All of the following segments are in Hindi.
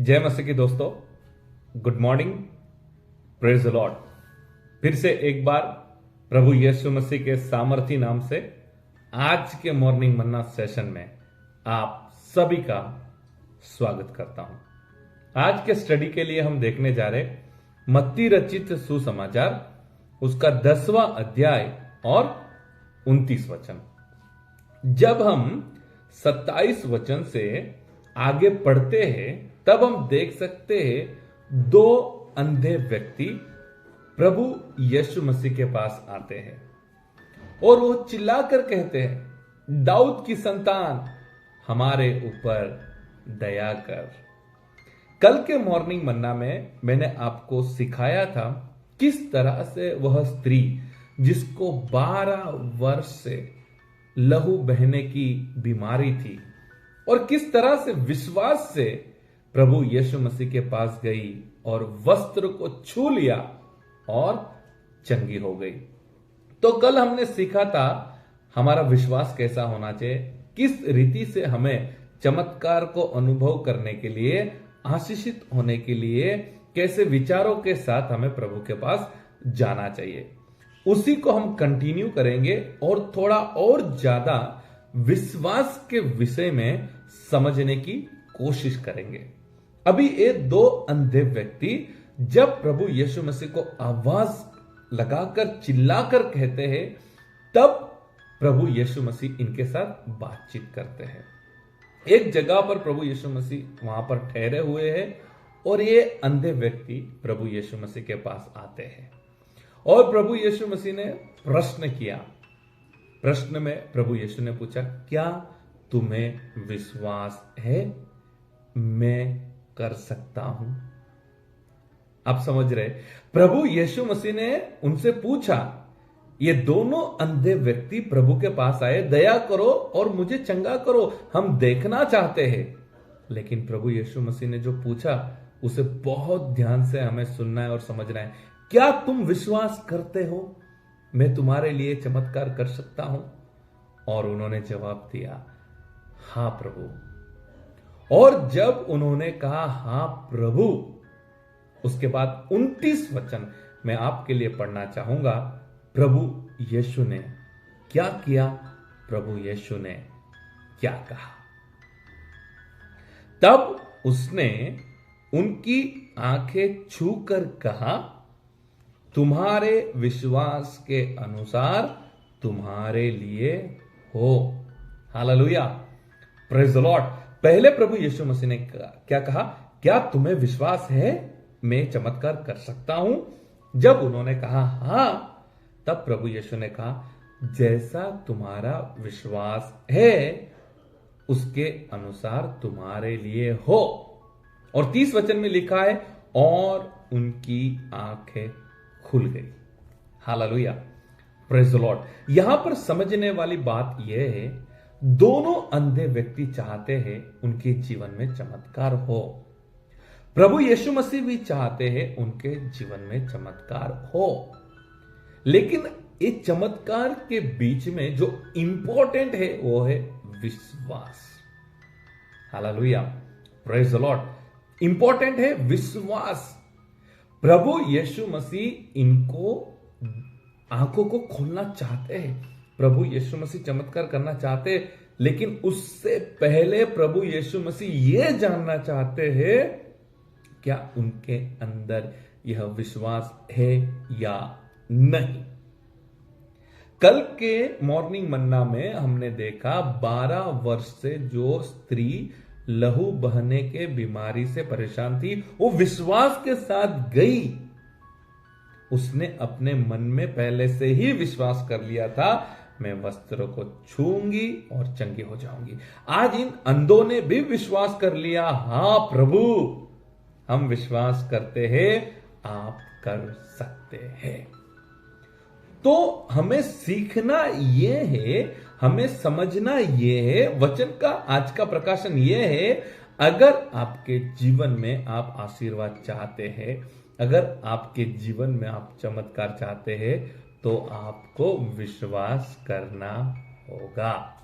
जय मसीह की दोस्तों, good morning, praise the Lord. फिर से एक बार प्रभु यीशु मसीह के सामर्थी नाम से आज के मॉर्निंग मन्ना सेशन में आप सभी का स्वागत करता हूं। आज के स्टडी के लिए हम देखने जा रहे मत्ती रचित सुसमाचार, उसका 10वां अध्याय और 29 वचन। जब हम 27 वचन से आगे पढ़ते हैं तब हम देख सकते हैं दो अंधे व्यक्ति प्रभु यीशु मसीह के पास आते हैं और वो चिल्लाकर कहते हैं, दाऊद की संतान हमारे ऊपर दया कर। कल के मॉर्निंग मन्ना में मैंने आपको सिखाया था किस तरह से वह स्त्री जिसको 12 वर्ष से लहू बहने की बीमारी थी और किस तरह से विश्वास से प्रभु यीशु मसीह के पास गई और वस्त्र को छू लिया और चंगी हो गई। तो कल हमने सीखा था हमारा विश्वास कैसा होना चाहिए, किस रीति से हमें चमत्कार को अनुभव करने के लिए, आशीषित होने के लिए कैसे विचारों के साथ हमें प्रभु के पास जाना चाहिए। उसी को हम कंटिन्यू करेंगे और थोड़ा और ज्यादा विश्वास के विषय में समझने की कोशिश करेंगे। अभी ये दो अंधे व्यक्ति जब प्रभु यीशु मसीह को आवाज लगाकर चिल्लाकर कहते हैं, तब प्रभु यीशु मसीह इनके साथ बातचीत करते हैं। एक जगह पर प्रभु यीशु मसीह वहां पर ठहरे हुए हैं और ये अंधे व्यक्ति प्रभु यीशु मसीह के पास आते हैं और प्रभु यीशु मसीह ने प्रश्न किया। प्रश्न में प्रभु यीशु ने पूछा, क्या तुम्हें विश्वास है मैं कर सकता हूं? आप समझ रहे, प्रभु यीशु मसीह ने उनसे पूछा। ये दोनों अंधे व्यक्ति प्रभु के पास आए, दया करो और मुझे चंगा करो, हम देखना चाहते हैं। लेकिन प्रभु यीशु मसीह ने जो पूछा उसे बहुत ध्यान से हमें सुनना है और समझना है। क्या तुम विश्वास करते हो मैं तुम्हारे लिए चमत्कार कर सकता हूं? और उन्होंने जवाब दिया, हां प्रभु। और जब उन्होंने कहा हां प्रभु, उसके बाद 29 वचन मैं आपके लिए पढ़ना चाहूंगा। प्रभु यीशु ने क्या किया, प्रभु यीशु ने क्या कहा। तब उसने उनकी आंखें छूकर कहा, तुम्हारे विश्वास के अनुसार तुम्हारे लिए हो। Hallelujah, praise the Lord. पहले प्रभु यीशु मसीह ने क्या कहा, क्या तुम्हें विश्वास है मैं चमत्कार कर सकता हूं? जब उन्होंने कहा हां, तब प्रभु यीशु ने कहा, जैसा तुम्हारा विश्वास है उसके अनुसार तुम्हारे लिए हो। और 30 वचन में लिखा है, और उनकी आंखें खुल गई। Hallelujah, praise the Lord. यहां पर समझने वाली बात यह है, दोनों अंधे व्यक्ति चाहते हैं उनके जीवन में चमत्कार हो। प्रभु यीशु मसीह भी चाहते हैं उनके जीवन में चमत्कार हो। लेकिन इस चमत्कार के बीच में जो इंपॉर्टेंट है वो है विश्वास। Hallelujah, praise the Lord. Important है विश्वास। प्रभु यीशु मसीह इनको आंखों को खोलना चाहते हैं, प्रभु यीशु मसीह चमत्कार करना चाहते हैं, लेकिन उससे पहले प्रभु यीशु मसीह यह जानना चाहते हैं क्या उनके अंदर यह विश्वास है या नहीं। कल के मॉर्निंग मन्ना में हमने देखा 12 वर्ष से जो स्त्री लहू बहने के बीमारी से परेशान थी, वो विश्वास के साथ गई। उसने अपने मन में पहले से ही विश्वास कर लिया था, मैं वस्त्र को छूंगी और चंगी हो जाऊंगी। आज इन अंधों ने भी विश्वास कर लिया, हां प्रभु हम विश्वास करते हैं आप कर सकते हैं। तो हमें सीखना यह है, हमें समझना यह है, वचन का आज का प्रकाशन यह है, अगर आपके जीवन में आप आशीर्वाद चाहते हैं, अगर आपके जीवन में आप चमत्कार चाहते हैं, तो आपको विश्वास करना होगा।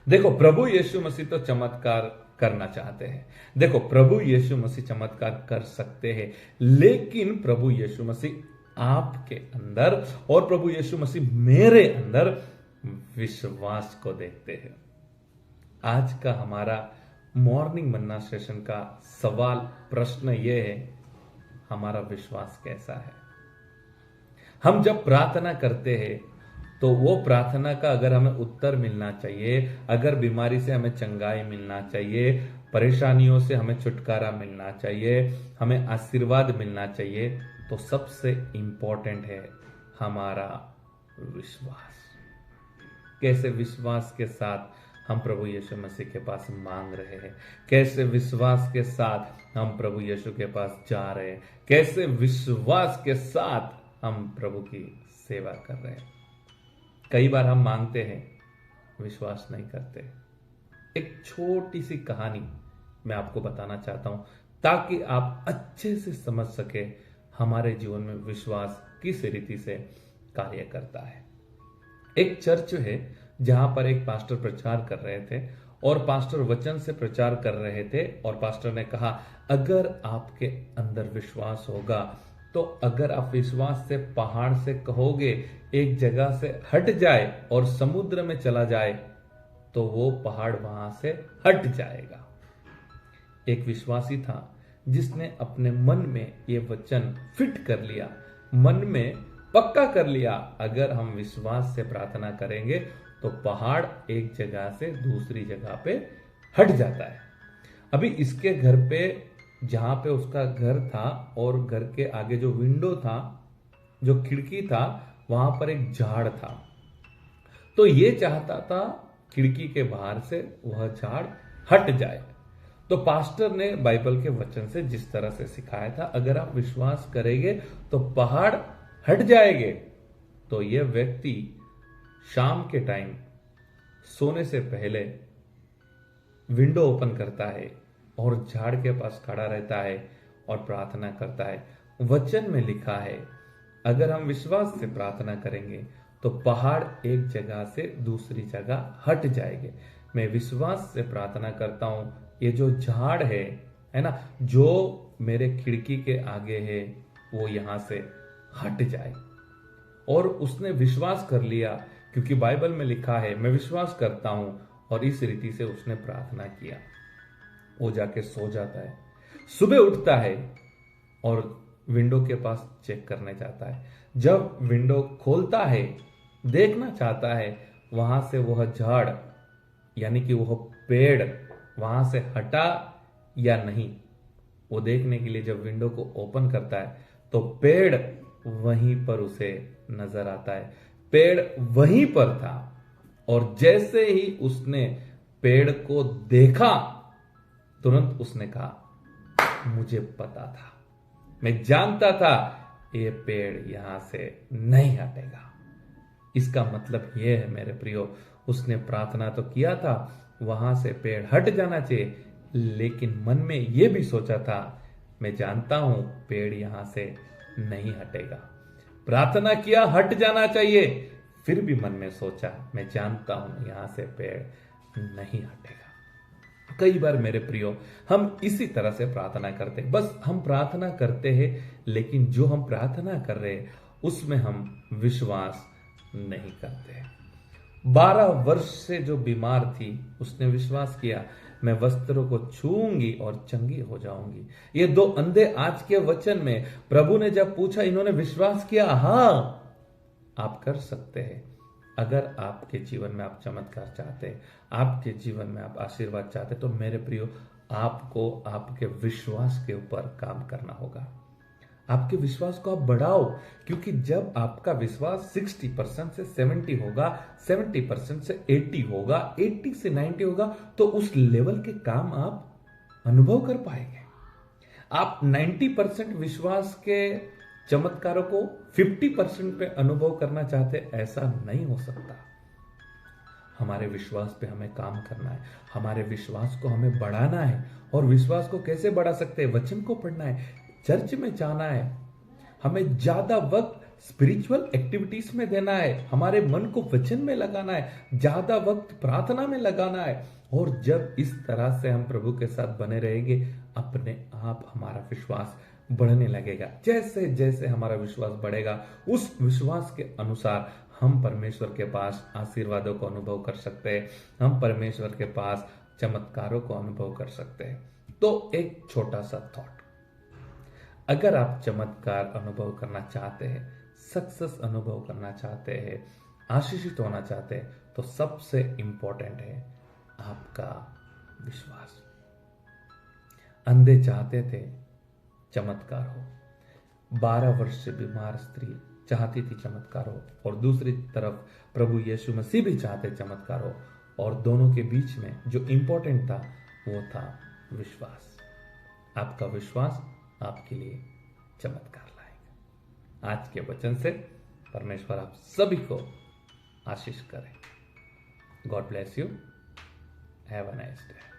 देखो, प्रभु यीशु मसीह तो चमत्कार करना चाहते हैं। देखो, प्रभु यीशु मसीह चमत्कार कर सकते हैं, लेकिन प्रभु यीशु मसीह आपके अंदर और प्रभु यीशु मसीह मेरे अंदर विश्वास को देखते हैं। आज का हमारा मॉर्निंग मन्ना सेशन का सवाल, प्रश्न यह है, हमारा विश्वास कैसा है? हम जब प्रार्थना करते हैं तो वो प्रार्थना का अगर हमें उत्तर मिलना चाहिए, अगर बीमारी से हमें चंगाई मिलना चाहिए, परेशानियों से हमें छुटकारा मिलना चाहिए, हमें आशीर्वाद मिलना चाहिए, तो सबसे इंपॉर्टेंट है हमारा विश्वास। कैसे विश्वास के साथ हम प्रभु यीशु मसीह के पास मांग रहे हैं, कैसे विश्वास के साथ हम प्रभु यीशु के पास जा रहे हैं, कैसे विश्वास के साथ हम प्रभु की सेवा कर रहे हैं। कई बार हम मांगते हैं, विश्वास नहीं करते। एक छोटी सी कहानी मैं आपको बताना चाहता हूं ताकि आप अच्छे से समझ सके हमारे जीवन में विश्वास किस रीति से कार्य करता है। एक चर्च है जहां पर एक पास्टर प्रचार कर रहे थे और पास्टर वचन से प्रचार कर रहे थे और पास्टर ने कहा, अगर आपके अंदर विश्वास होगा तो अगर आप विश्वास से पहाड़ से कहोगे एक जगह से हट जाए और समुद्र में चला जाए तो वो पहाड़ वहां से हट जाएगा। एक विश्वासी था जिसने अपने मन में ये वचन फिट कर लिया, मन में पक्का कर लिया, अगर हम विश्वास से प्रार्थना करेंगे तो पहाड़ एक जगह से दूसरी जगह पे हट जाता है। अभी इसके घर पे, जहां पे उसका घर था और घर के आगे जो विंडो था, जो खिड़की था, वहां पर एक झाड़ था। तो ये चाहता था खिड़की के बाहर से वह झाड़ हट जाए। तो पास्टर ने बाइबल के वचन से जिस तरह से सिखाया था, अगर आप विश्वास करेंगे तो पहाड़ हट जाएंगे। तो यह व्यक्ति शाम के टाइम सोने से पहले विंडो ओपन करता है और झाड़ के पास खड़ा रहता है और प्रार्थना करता है। वचन में लिखा है, अगर हम विश्वास से प्रार्थना करेंगे तो पहाड़ एक जगह से दूसरी जगह हट जाएंगे। मैं विश्वास से प्रार्थना करता हूं, ये जो झाड़ है ना, जो मेरे खिड़की के आगे है, वो यहां से हट जाए। और उसने विश्वास कर लिया, क्योंकि बाइबल में लिखा है, मैं विश्वास करता हूं, और इस रीति से उसने प्रार्थना किया। वो जाके सो जाता है, सुबह उठता है और विंडो के पास चेक करने जाता है। जब विंडो खोलता है, देखना चाहता है वहां से वह झाड़ यानी कि वह पेड़ वहां से हटा या नहीं। वो देखने के लिए जब विंडो को ओपन करता है तो पेड़ वहीं पर उसे नजर आता है। पेड़ वहीं पर था और जैसे ही उसने पेड़ को देखा, तुरंत उसने कहा, मुझे पता था, मैं जानता था ये पेड़ यहां से नहीं हटेगा। इसका मतलब यह है मेरे प्रियो, उसने प्रार्थना तो किया था वहां से पेड़ हट जाना चाहिए, लेकिन मन में यह भी सोचा था, मैं जानता हूं पेड़ यहां से नहीं हटेगा। प्रार्थना किया हट जाना चाहिए, फिर भी मन में सोचा, मैं जानता हूं यहां से पेड़ नहीं हटेगा। कई बार मेरे प्रियो, हम इसी तरह से प्रार्थना करते हैं। बस हम प्रार्थना करते हैं, लेकिन जो हम प्रार्थना कर रहे हैं उसमें हम विश्वास नहीं करते। 12 वर्ष से जो बीमार थी, उसने विश्वास किया, मैं वस्त्रों को छूंगी और चंगी हो जाऊंगी। ये 2 अंधे आज के वचन में प्रभु ने जब पूछा, इन्होंने विश्वास किया। हां, आप कर सकते हैं। अगर आपके जीवन में आप चमत्कार चाहते हैं, आपके जीवन में आप आशीर्वाद चाहते हैं, तो मेरे प्रियो, आपको आपके विश्वास के ऊपर काम करना होगा। आपके विश्वास को आप बढ़ाओ, क्योंकि जब आपका विश्वास 60% से 70 होगा, 70% से 80 होगा, 80 से 90 होगा, तो उस लेवल के काम आप अनुभव कर पाएंगे। आप 90% विश्वास के चमत्कारों को 50% पे अनुभव करना चाहते, ऐसा नहीं हो सकता। हमारे विश्वास पे हमें काम करना है, हमारे विश्वास को हमें बढ़ाना है। और विश्वास को कैसे बढ़ा सकते हैं? वचन को पढ़ना है, चर्च में जाना है, हमें ज्यादा वक्त स्पिरिचुअल एक्टिविटीज में देना है, हमारे मन को वचन में लगाना है, ज्यादा वक्त प्रार्थना में लगाना है। और जब इस तरह से हम प्रभु के साथ बने रहेंगे, अपने आप हमारा विश्वास बढ़ने लगेगा। जैसे जैसे हमारा विश्वास बढ़ेगा, उस विश्वास के अनुसार हम परमेश्वर के पास आशीर्वादों को अनुभव कर सकते हैं, हम परमेश्वर के पास चमत्कारों को अनुभव कर सकते हैं। तो एक छोटा सा थॉट, अगर आप चमत्कार अनुभव करना चाहते हैं, सक्सेस अनुभव करना चाहते हैं, आशीषित होना चाहते हैं, तो सबसे इंपॉर्टेंट है आपका विश्वास। अंधे चाहते थे चमत्कार हो, 12 वर्ष से बीमार स्त्री चाहती थी चमत्कार हो, और दूसरी तरफ प्रभु यीशु मसीह भी चाहते चमत्कार हो, और दोनों के बीच में जो इंपॉर्टेंट था वो था विश्वास। आपका विश्वास आपके लिए चमत्कार लाएगा। आज के वचन से परमेश्वर आप सभी को आशीष करे। God bless you. Have a nice day.